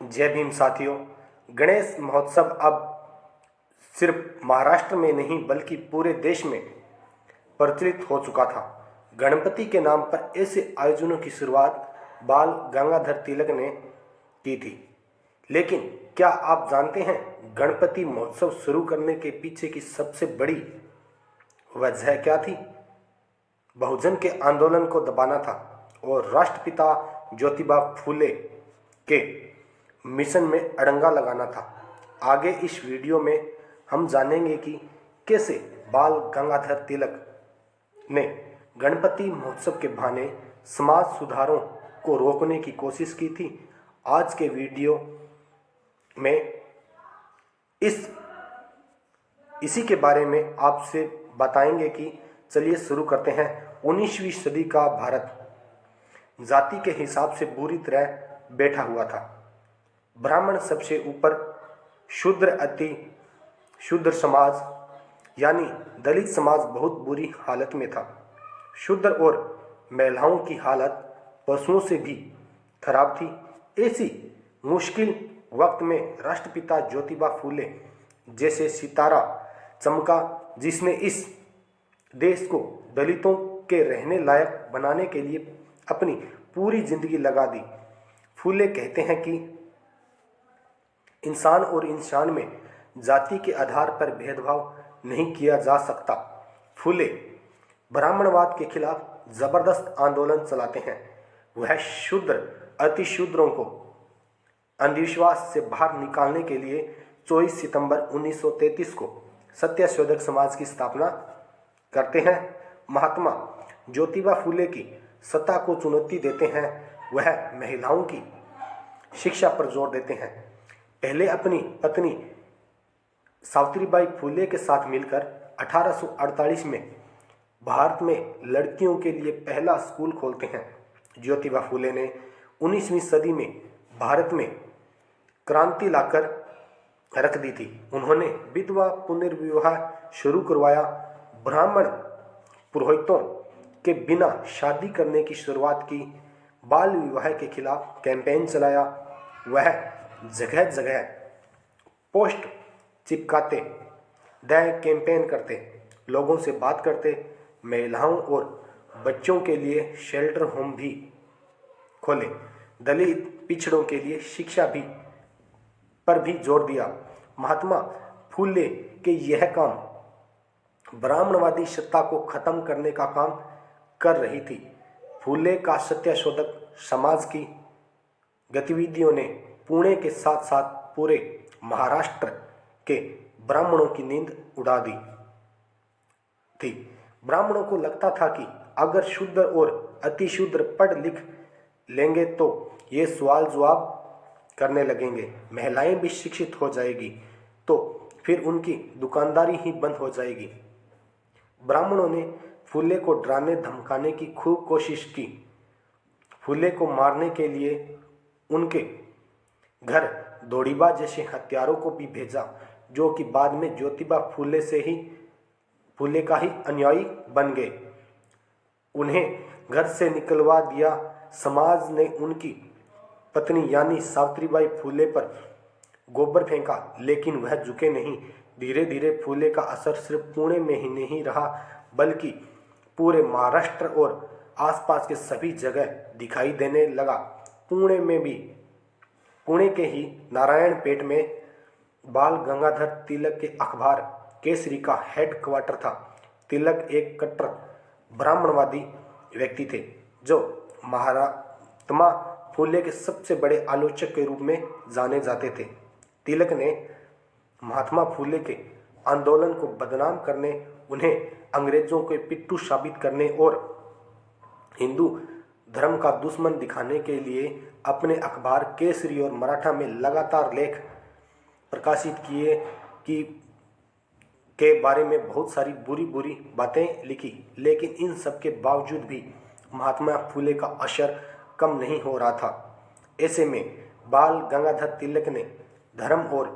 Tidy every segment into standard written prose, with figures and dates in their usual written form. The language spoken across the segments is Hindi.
जय भीम साथियों। गणेश महोत्सव अब सिर्फ महाराष्ट्र में नहीं बल्कि पूरे देश में प्रचलित हो चुका था। गणपति के नाम पर ऐसे आयोजनों की शुरुआत बाल गंगाधर तिलक ने की थी। लेकिन क्या आप जानते हैं गणपति महोत्सव शुरू करने के पीछे की सबसे बड़ी वजह क्या थी? बहुजन के आंदोलन को दबाना था और राष्ट्रपिता ज्योतिबा फूले के मिशन में अड़ंगा लगाना था। आगे इस वीडियो में हम जानेंगे कि कैसे बाल गंगाधर तिलक ने गणपति महोत्सव के बहाने समाज सुधारों को रोकने की कोशिश की थी। आज के वीडियो में इसी के बारे में आपसे बताएंगे कि चलिए शुरू करते हैं। 19वीं सदी का भारत जाति के हिसाब से बुरी तरह बैठा हुआ था। ब्राह्मण सबसे ऊपर, शूद्र अति शूद्र समाज यानी दलित समाज बहुत बुरी हालत में था। शूद्र और महिलाओं की हालत पशुओं से भी खराब थी। ऐसी मुश्किल वक्त में राष्ट्रपिता ज्योतिबा फूले जैसे सितारा चमका, जिसने इस देश को दलितों के रहने लायक बनाने के लिए अपनी पूरी जिंदगी लगा दी। फूले कहते हैं कि इंसान और इंसान में जाति के आधार पर भेदभाव नहीं किया जा सकता। फूले ब्राह्मणवाद के खिलाफ जबरदस्त आंदोलन चलाते हैं। वह शूद्र अति शूद्रों को अंधविश्वास से बाहर निकालने के लिए 24 सितंबर 1933 को सत्यशोधक समाज की स्थापना करते हैं। महात्मा ज्योतिबा फूले की सत्ता को चुनौती देते हैं। वह महिलाओं की शिक्षा पर जोर देते हैं। पहले अपनी पत्नी सावित्रीबाई फूले के साथ मिलकर 1848 में भारत में लड़कियों के लिए पहला स्कूल खोलते हैं। ज्योतिबा फूले ने 19वीं सदी में भारत में क्रांति लाकर रख दी थी। उन्होंने विधवा पुनर्विवाह शुरू करवाया, ब्राह्मण पुरोहितों के बिना शादी करने की शुरुआत की, बाल विवाह के खिलाफ कैंपेन चलाया। वह जगह जगह पोस्ट चिपकाते, दैनिक कैंपेन करते, लोगों से बात करते, महिलाओं और बच्चों के लिए शेल्टर होम भी खोले, दलित पिछड़ों के लिए शिक्षा भी पर भी जोर दिया। महात्मा फूले के यह काम ब्राह्मणवादी सत्ता को खत्म करने का काम कर रही थी। फूले का सत्यशोधक समाज की गतिविधियों ने पुणे के साथ साथ पूरे महाराष्ट्र के ब्राह्मणों की नींद उड़ा दी थी। ब्राह्मणों को लगता था कि अगर शूद्र और अति शूद्र पढ़ लिख लेंगे तो ये सवाल जवाब करने लगेंगे, महिलाएं भी शिक्षित हो जाएगी तो फिर उनकी दुकानदारी ही बंद हो जाएगी। ब्राह्मणों ने फूले को डराने धमकाने की खूब कोशिश की। फूले को मारने के लिए उनके घर दौड़ीबा जैसे हत्यारों को भी भेजा, जो कि बाद में ज्योतिबा फूले का ही अनुयायी बन गए। उन्हें घर से निकलवा दिया। समाज ने उनकी पत्नी यानी सावित्रीबाई फूले पर गोबर फेंका, लेकिन वह झुके नहीं। धीरे धीरे फूले का असर सिर्फ पुणे में ही नहीं रहा बल्कि पूरे महाराष्ट्र और आसपास के सभी जगह दिखाई देने लगा। पुणे के ही नारायणपेट में बाल गंगाधर तिलक के अखबार केसरी का हेड क्वार्टर था। तिलक एक कट्टर ब्राह्मणवादी व्यक्ति थे जो महात्मा फूले के सबसे बड़े आलोचक के रूप में जाने जाते थे। तिलक ने महात्मा फूले के आंदोलन को बदनाम करने, उन्हें अंग्रेजों के पिट्ठू साबित करने और हिंदू धर्म का दुश्मन दिखाने के लिए अपने अखबार केसरी और मराठा में लगातार लेख प्रकाशित किए के बारे में बहुत सारी बुरी बुरी बातें लिखी। लेकिन इन सब के बावजूद भी महात्मा फूले का असर कम नहीं हो रहा था। ऐसे में बाल गंगाधर तिलक ने धर्म और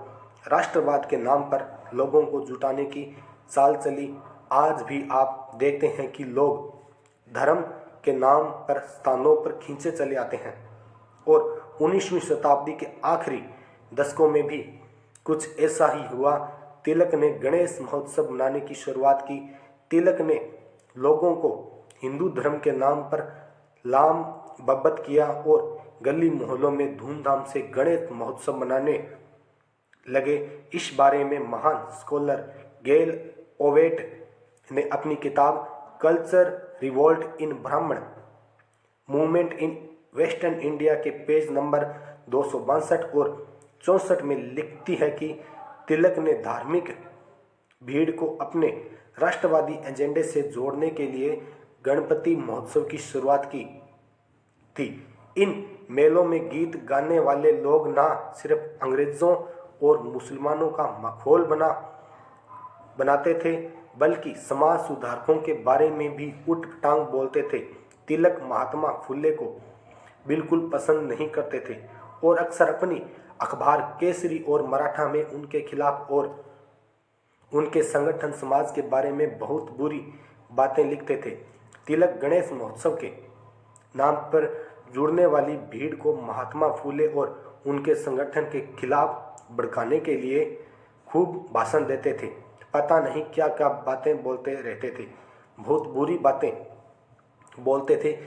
राष्ट्रवाद के नाम पर लोगों को जुटाने की चाल चली। आज भी आप देखते हैं कि लोग धर्म के नाम पर स्थानों पर खींचे चले आते हैं और 19वीं शताब्दी के आखिरी दशकों में भी कुछ ऐसा ही हुआ। तिलक ने गणेश महोत्सव मनाने की शुरुआत की। तिलक ने लोगों को हिंदू धर्म के नाम पर लाम बब्बत किया और गली मोहल्लों में धूमधाम से गणेश महोत्सव मनाने लगे। इस बारे में महान स्कॉलर गेल ओवेट ने अपनी किताब कल्चर रिवोल्ट इन ब्राह्मण मूवमेंट इन वेस्टर्न इंडिया के पेज नंबर 262 और 64 में लिखती है कि तिलक ने धार्मिक भीड़ को अपने राष्ट्रवादी एजेंडे से जोड़ने के लिए गणपति महोत्सव की शुरुआत की थी। इन मेलों में गीत गाने वाले लोग ना सिर्फ अंग्रेजों और मुसलमानों का माहौल बनाते थे बल्कि समाज सुधारकों के बारे में भी उठ टांग बोलते थे। तिलक महात्मा फुले को बिल्कुल पसंद नहीं करते थे और अक्सर अपनी अखबार केसरी और मराठा में उनके खिलाफ और उनके संगठन समाज के बारे में बहुत बुरी बातें लिखते थे। तिलक गणेश महोत्सव के नाम पर जुड़ने वाली भीड़ को महात्मा फुले और उनके संगठन के खिलाफ भड़काने के लिए खूब भाषण देते थे। पता नहीं क्या क्या बातें बोलते रहते थे, बहुत बुरी बातें बोलते थे।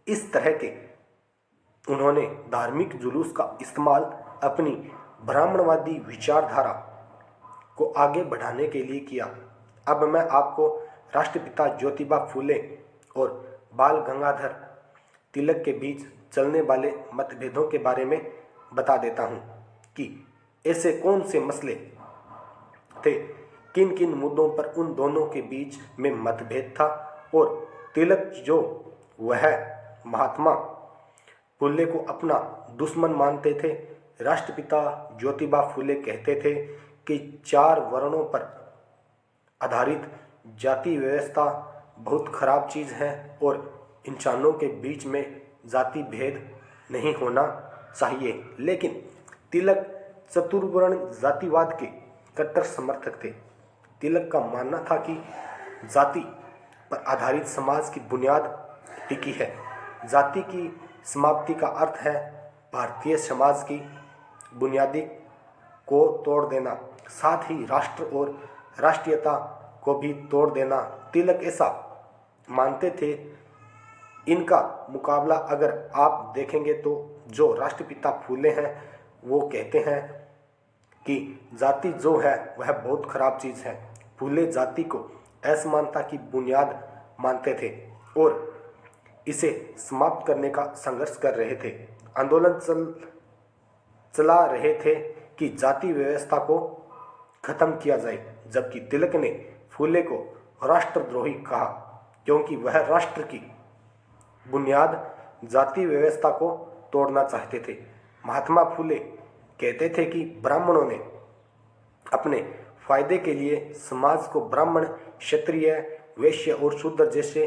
इस तरह के उन्होंने धार्मिक जुलूस का इस्तेमाल अपनी ब्राह्मणवादी विचारधारा को आगे बढ़ाने के लिए किया। अब मैं आपको राष्ट्रपिता ज्योतिबा फुले और बाल गंगाधर तिलक के बीच चलने वाले मतभेदों के बारे में बता देता हूँ कि ऐसे कौन से मसले थे, किन किन मुद्दों पर उन दोनों के बीच में मतभेद था और तिलक जो वह महात्मा फुले को अपना दुश्मन मानते थे। राष्ट्रपिता ज्योतिबा फुले कहते थे कि 4 वर्णों पर आधारित जाति व्यवस्था बहुत खराब चीज़ है और इंसानों के बीच में जाति भेद नहीं होना चाहिए। लेकिन तिलक चतुर्वर्ण जातिवाद के कट्टर समर्थक थे। तिलक का मानना था कि जाति पर आधारित समाज की बुनियाद टिकी है। जाति की समाप्ति का अर्थ है भारतीय समाज की बुनियादी को तोड़ देना, साथ ही राष्ट्र और राष्ट्रीयता को भी तोड़ देना। तिलक ऐसा मानते थे। इनका मुकाबला अगर आप देखेंगे तो जो राष्ट्रपिता फूले हैं वो कहते हैं कि जाति जो है वह बहुत खराब चीज़ है। फूले जाति को असमानता की बुनियाद मानते थे और इसे समाप्त करने का संघर्ष कर रहे थे। आंदोलन चला रहे थे कि जाति व्यवस्था को खत्म किया जाए, जबकि तिलक ने फूले को राष्ट्रद्रोही कहा क्योंकि वह राष्ट्र की बुनियाद जाति व्यवस्था को तोड़ना चाहते थे। महात्मा फूले कहते थे कि ब्राह्मणों ने अपने फायदे के लिए समाज को ब्राह्मण, क्षत्रिय, वैश्य और शूद्र जैसे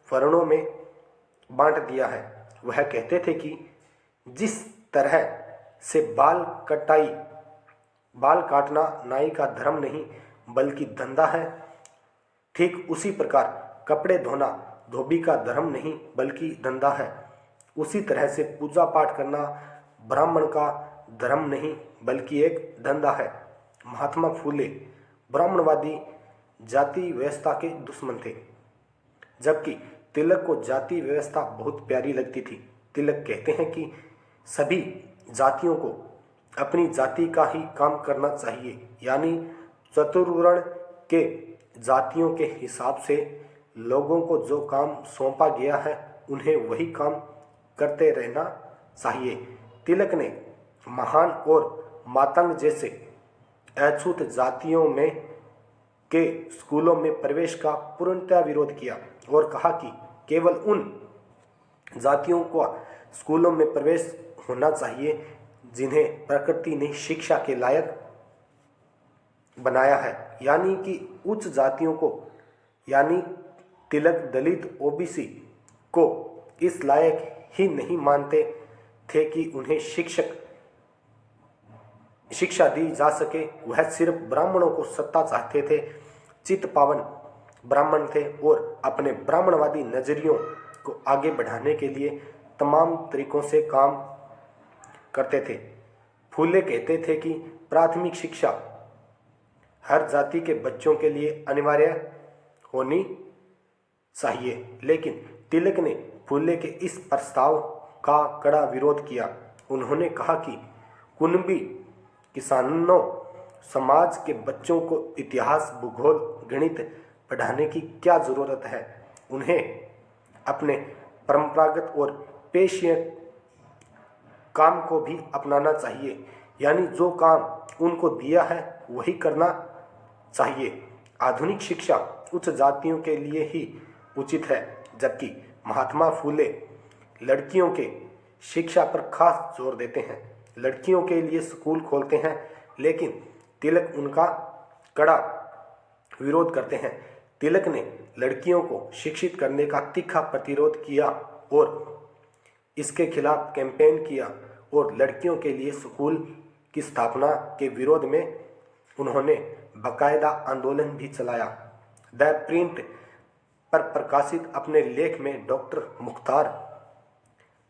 वर्णों में बांट दिया है। वह कहते थे कि जिस तरह से बाल काटना नाई का धर्म नहीं बल्कि धंधा है, ठीक उसी प्रकार कपड़े धोना धोबी का धर्म नहीं बल्कि धंधा है। उसी तरह से पूजा पाठ करना ब्राह्मण का धर्म नहीं बल्कि एक धंधा है। महात्मा फूले ब्राह्मणवादी जाति व्यवस्था के दुश्मन थे, जबकि तिलक को जाति व्यवस्था बहुत प्यारी लगती थी। तिलक कहते हैं कि सभी जातियों को अपनी जाति का ही काम करना चाहिए, यानी चतुर्वर्ण के जातियों के हिसाब से लोगों को जो काम सौंपा गया है उन्हें वही काम करते रहना चाहिए। तिलक ने महान और मातंग जैसे अछूत जातियों में के स्कूलों में प्रवेश का पूर्णतः विरोध किया और कहा कि केवल उन जातियों को स्कूलों में प्रवेश होना चाहिए जिन्हें प्रकृति ने शिक्षा के लायक बनाया है, यानी कि उच्च जातियों को, यानी तिलक दलित ओबीसी को इस लायक ही नहीं मानते थे कि उन्हें शिक्षा दी जा सके। वह सिर्फ ब्राह्मणों को सत्ता चाहते थे, चित्त पावन ब्राह्मण थे और अपने ब्राह्मणवादी नजरियों को आगे बढ़ाने के लिए तमाम तरीकों से काम करते थे। फूले कहते थे कि प्राथमिक शिक्षा हर जाति के बच्चों के लिए अनिवार्य होनी चाहिए, लेकिन तिलक ने फूले के इस प्रस्ताव का कड़ा विरोध किया। उन्होंने कहा कि कुणबी किसानों समाज के बच्चों को इतिहास, भूगोल, गणित पढ़ाने की क्या ज़रूरत है। उन्हें अपने परंपरागत और पेशे काम को भी अपनाना चाहिए, यानी जो काम उनको दिया है वही करना चाहिए। आधुनिक शिक्षा उच्च जातियों के लिए ही उचित है, जबकि महात्मा फूले लड़कियों के शिक्षा पर खास जोर देते हैं। लड़कियों के लिए स्कूल खोलते हैं, लेकिन तिलक उनका कड़ा विरोध करते हैं। तिलक ने लड़कियों को शिक्षित करने का तीखा प्रतिरोध किया और इसके खिलाफ कैंपेन किया और लड़कियों के लिए स्कूल की स्थापना के विरोध में उन्होंने बाकायदा आंदोलन भी चलाया। द प्रिंट पर प्रकाशित अपने लेख में डॉक्टर मुख्तार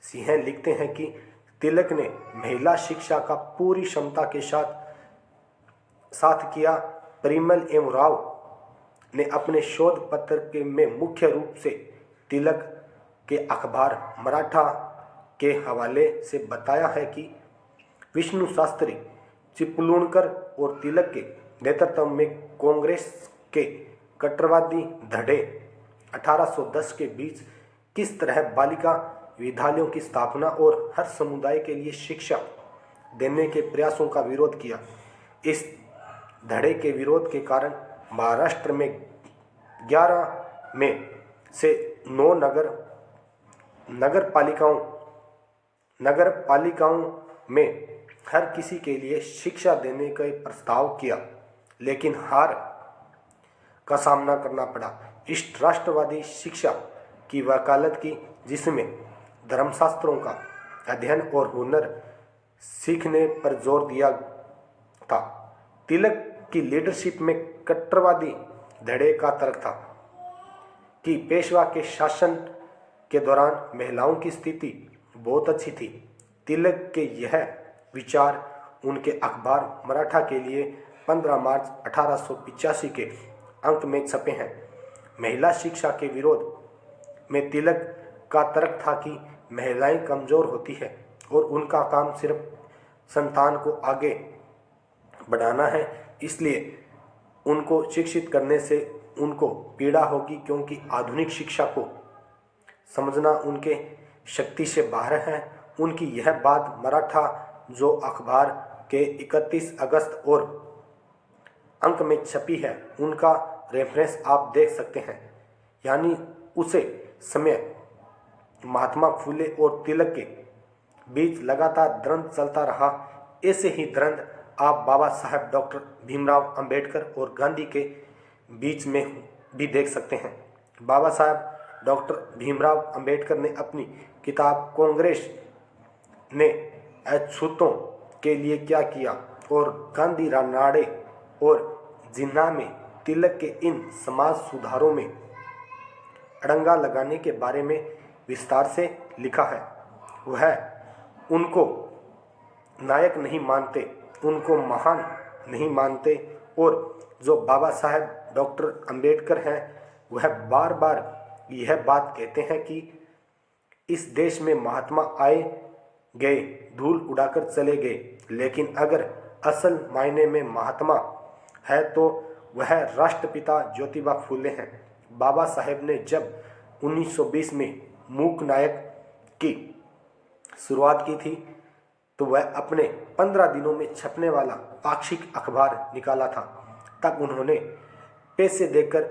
सिंह लिखते हैं कि तिलक ने महिला शिक्षा का पूरी क्षमता के साथ किया। परिमल एवं राव ने अपने शोध पत्र के में मुख्य रूप से तिलक के अखबार मराठा के हवाले से बताया है कि विष्णु शास्त्री, चिपलूणकर और तिलक के नेतृत्व में कांग्रेस के कट्टरवादी धड़े 1810 के बीच किस तरह बालिका विद्यालयों की स्थापना और हर समुदाय के लिए शिक्षा देने के प्रयासों का विरोध किया। इस धड़े के विरोध के कारण महाराष्ट्र में 11 में से 9 नगर पालिकाओं में हर किसी के लिए शिक्षा देने का प्रस्ताव किया, लेकिन हार का सामना करना पड़ा। इस राष्ट्रवादी शिक्षा की वकालत की, जिसमें धर्मशास्त्रों का अध्ययन और हुनर सीखने पर जोर दिया था। तिलक की लीडरशिप में कट्टरवादी धड़े का तर्क था कि पेशवा के शासन के दौरान महिलाओं की स्थिति बहुत अच्छी थी। तिलक के यह विचार उनके अखबार मराठा के लिए 15 मार्च 1885 के अंक में छपे हैं। महिला शिक्षा के विरोध में तिलक का तर्क था कि महिलाएं कमज़ोर होती है और उनका काम सिर्फ संतान को आगे बढ़ाना है, इसलिए उनको शिक्षित करने से उनको पीड़ा होगी, क्योंकि आधुनिक शिक्षा को समझना उनके शक्ति से बाहर है। उनकी यह बात मराठा जो अखबार के 31 अगस्त और अंक में छपी है, उनका रेफरेंस आप देख सकते हैं। यानी उसे समय महात्मा फूले और तिलक के बीच लगातार द्वंद्व चलता रहा। ऐसे ही द्वंद्व आप बाबा साहब डॉक्टर भीमराव अंबेडकर और गांधी के बीच में भी देख सकते हैं। बाबा साहब डॉक्टर भीमराव अंबेडकर ने अपनी किताब कांग्रेस ने अछूतों के लिए क्या किया और गांधी रानाड़े और जिन्ना में तिलक के इन समाज सुधारों में अड़ंगा लगाने के बारे में विस्तार से लिखा है। वह उनको नायक नहीं मानते, उनको महान नहीं मानते, और जो बाबा साहब डॉक्टर अंबेडकर हैं वह बार बार यह बात कहते हैं कि इस देश में महात्मा आए गए, धूल उड़ाकर चले गए, लेकिन अगर असल मायने में महात्मा है तो वह राष्ट्रपिता ज्योतिबा फूले हैं। बाबा साहेब ने जब 1920 में मूक नायक की शुरुआत की थी तो वह अपने 15 दिनों में छपने वाला पाक्षिक अखबार निकाला था। तब उन्होंने पैसे देकर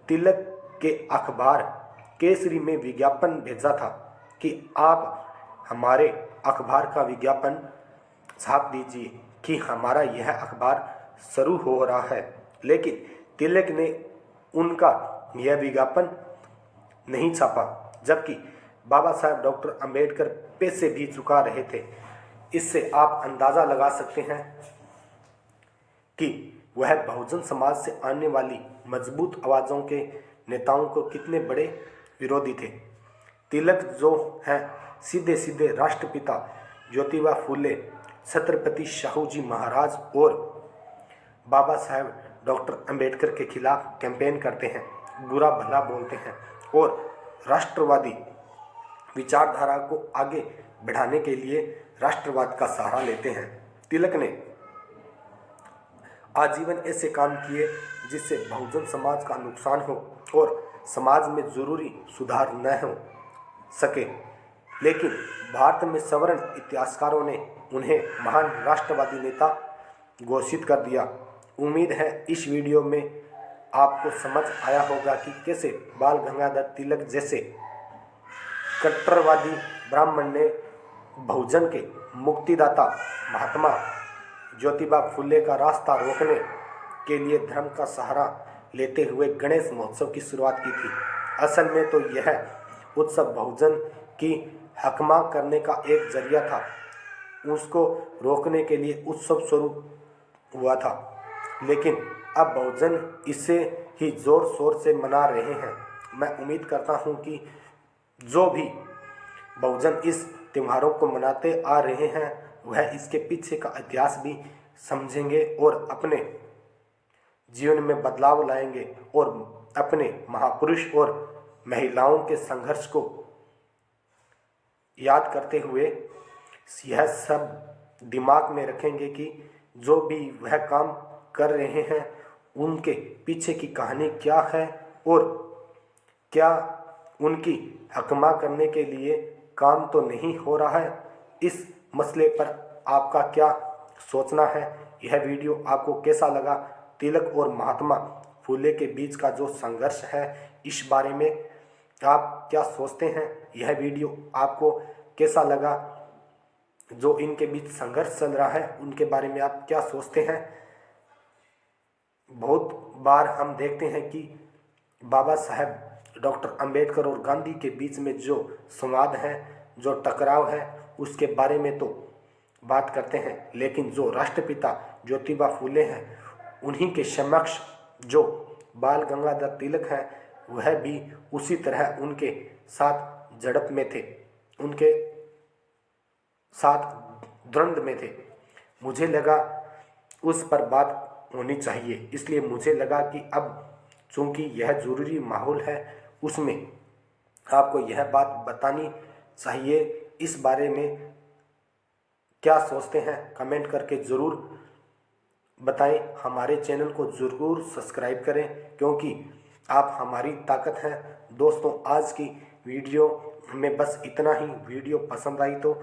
तिलक के अखबार केसरी में विज्ञापन भेजा था कि आप हमारे अखबार का विज्ञापन छाप दीजिए कि हमारा यह अखबार शुरू हो रहा है। लेकिन तिलक ने उनका यह विज्ञापन नहीं छापा, जबकि बाबा साहब डॉक्टर अंबेडकर पैसे भी चुका रहे थे। इससे आप अंदाज़ा लगा सकते हैं कि वह बहुजन समाज से आने वाली मजबूत आवाज़ों के नेताओं को कितने बड़े विरोधी थे। तिलक जो हैं सीधे सीधे राष्ट्रपिता ज्योतिबा फूले, छत्रपति शाहू जी महाराज और बाबा साहेब डॉक्टर अंबेडकर के खिलाफ कैंपेन करते हैं, बुरा भला बोलते हैं और राष्ट्रवादी विचारधारा को आगे बढ़ाने के लिए राष्ट्रवाद का सहारा लेते हैं। तिलक ने आजीवन ऐसे काम किए जिससे बहुजन समाज का नुकसान हो और समाज में जरूरी सुधार न हो सके, लेकिन भारत में सवर्ण इतिहासकारों ने उन्हें महान राष्ट्रवादी नेता घोषित कर दिया। उम्मीद है इस वीडियो में आपको समझ आया होगा कि कैसे बाल गंगाधर तिलक जैसे कट्टरवादी ब्राह्मण ने बहुजन के मुक्तिदाता महात्मा ज्योतिबा फुले का रास्ता रोकने के लिए धर्म का सहारा लेते हुए गणेश महोत्सव की शुरुआत की थी। असल में तो यह उत्सव बहुजन की हकमा करने का एक जरिया था, उसको रोकने के लिए उत्सव शुरू हुआ था, लेकिन अब बहुजन इसे ही जोर शोर से मना रहे हैं। मैं उम्मीद करता हूं कि जो भी बहुजन इस त्योहारों को मनाते आ रहे हैं वह इसके पीछे का इतिहास भी समझेंगे और अपने जीवन में बदलाव लाएंगे और अपने महापुरुष और महिलाओं के संघर्ष को याद करते हुए यह सब दिमाग में रखेंगे कि जो भी वह काम कर रहे हैं उनके पीछे की कहानी क्या है और क्या उनकी हकमा करने के लिए काम तो नहीं हो रहा है। इस मसले पर आपका क्या सोचना है? यह वीडियो आपको कैसा लगा? तिलक और महात्मा फुले के बीच का जो संघर्ष है इस बारे में आप क्या सोचते हैं? यह वीडियो आपको कैसा लगा? जो इनके बीच संघर्ष चल रहा है उनके बारे में आप क्या सोचते हैं? बहुत बार हम देखते हैं कि बाबा साहेब डॉक्टर अंबेडकर और गांधी के बीच में जो संवाद है, जो टकराव है, उसके बारे में तो बात करते हैं, लेकिन जो राष्ट्रपिता ज्योतिबा फुले हैं उन्हीं के समक्ष जो बाल गंगाधर तिलक हैं वह भी उसी तरह उनके साथ झड़प में थे, उनके साथ द्वंद्व में थे। मुझे लगा उस पर बात होनी चाहिए, इसलिए मुझे लगा कि अब चूंकि यह ज़रूरी माहौल है उसमें आपको यह बात बतानी चाहिए। इस बारे में क्या सोचते हैं कमेंट करके ज़रूर बताएं। हमारे चैनल को ज़रूर सब्सक्राइब करें क्योंकि आप हमारी ताकत हैं। दोस्तों, आज की वीडियो में बस इतना ही। वीडियो पसंद आई तो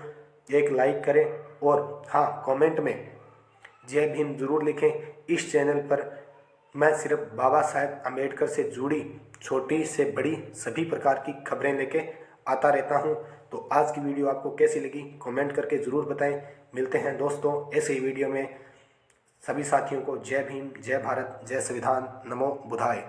एक लाइक करें और हाँ, कमेंट में जय भीम ज़रूर लिखें। इस चैनल पर मैं सिर्फ बाबा साहेब अम्बेडकर से जुड़ी छोटी से बड़ी सभी प्रकार की खबरें लेके आता रहता हूं। तो आज की वीडियो आपको कैसी लगी कमेंट करके ज़रूर बताएं। मिलते हैं दोस्तों ऐसे ही वीडियो में। सभी साथियों को जय भीम, जय भारत, जय संविधान, नमो बुद्धाय।